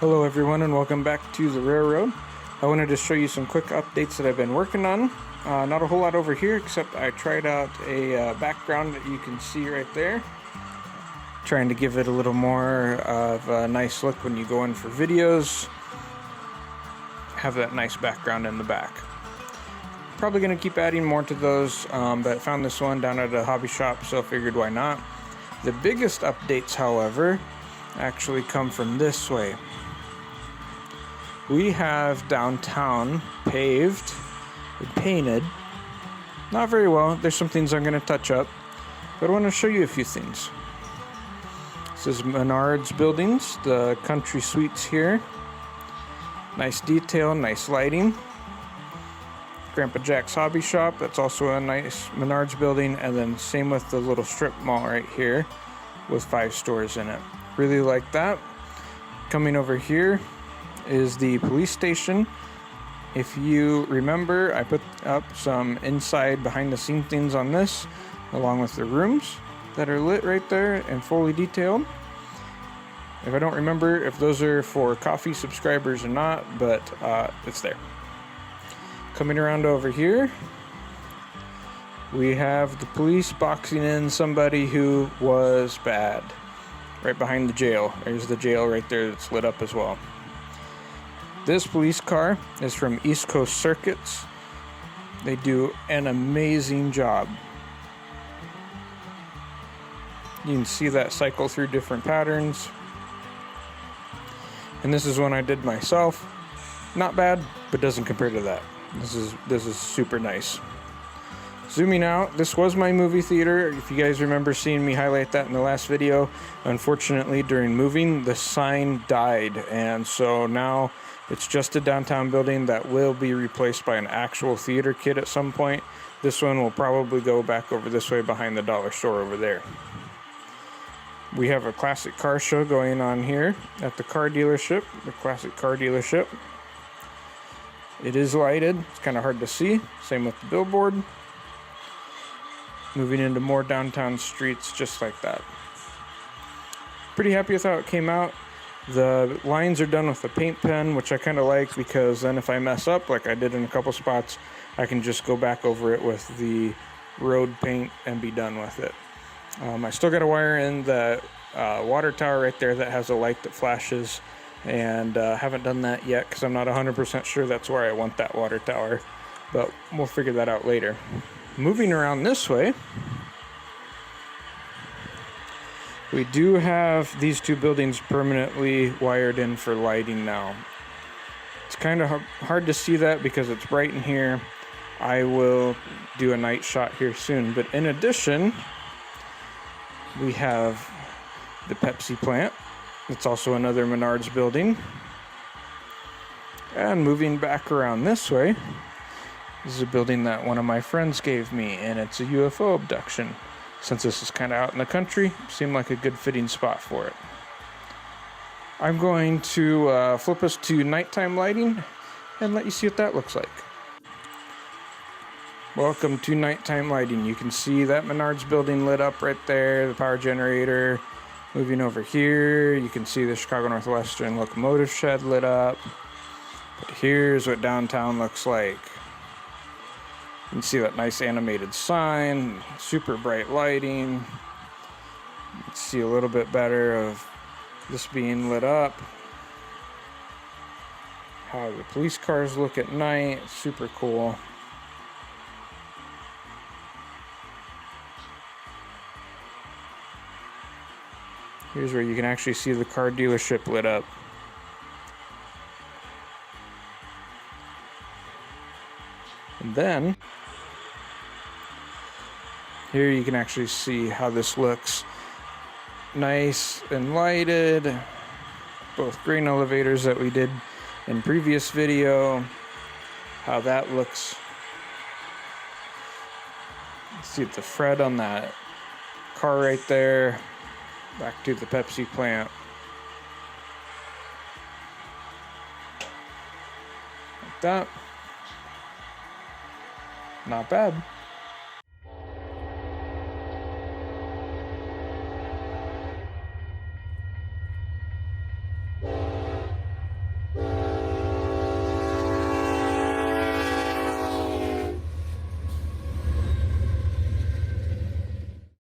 Hello everyone and welcome back to the railroad. I wanted to show you some quick updates that I've been working on. Not a whole lot over here, except I tried out a background that you can see right there. Trying to give it a little more of a nice look when you go in for videos. Have that nice background in the back. Probably going to keep adding more to those, but found this one down at a hobby shop, so figured why not. The biggest updates, however, actually come from this way. We have downtown paved and painted. Not very well. There's some things I'm going to touch up, but I want to show you a few things. This is Menards buildings, the country suites here. Nice detail, nice lighting. Grandpa Jack's hobby shop, that's also a nice Menards building, and then same with the little strip mall right here with 5 stores in it. Really like that. Coming over here is the police station. If you remember, I put up some inside behind the scene things on this, along with the rooms that are lit right there and fully detailed. If I don't remember if those are for coffee subscribers or not, but it's there. Coming around over here, we have the police boxing in somebody who was bad. Right behind the jail. There's the jail right there that's lit up as well. This police car is from East Coast Circuits. They do an amazing job. You can see that cycle through different patterns. And this is one I did myself. Not bad, but doesn't compare to that. This is super nice. Zooming out, this was my movie theater. If you guys remember seeing me highlight that in the last video, unfortunately during moving, the sign died. And so now it's just a downtown building that will be replaced by an actual theater kit at some point. This one will probably go back over this way behind the dollar store over there. We have a classic car show going on here at the car dealership, the classic car dealership. It is lighted, it's kind of hard to see. Same with the billboard. Moving into more downtown streets just like that. Pretty happy with how it came out. The lines are done with a paint pen, which I kind of like because then if I mess up, like I did in a couple spots, I can just go back over it with the road paint and be done with it. I still got to wire in the water tower right there that has a light that flashes, and haven't done that yet because I'm not 100% sure that's where I want that water tower, but we'll figure that out later. Moving around this way, we do have these 2 buildings permanently wired in for lighting now. It's kind of hard to see that because it's bright in here. I will do a night shot here soon, but in addition, we have the Pepsi plant. It's also another Menards building. And moving back around this way, this is a building that one of my friends gave me, and it's a UFO abduction. Since this is kind of out in the country, seemed like a good fitting spot for it. I'm going to flip us to nighttime lighting and let you see what that looks like. Welcome to nighttime lighting. You can see that Menards building lit up right there, the power generator. Moving over here, you can see the Chicago Northwestern locomotive shed lit up. But here's what downtown looks like. You can see that nice animated sign, super bright lighting. You can see a little bit better of this being lit up. How the police cars look at night, super cool. Here's where you can actually see the car dealership lit up. And then, here you can actually see how this looks. Nice and lighted. Both grain elevators that we did in previous video. How that looks. See the Fred on that car right there. Back to the Pepsi plant. Like that. Not bad.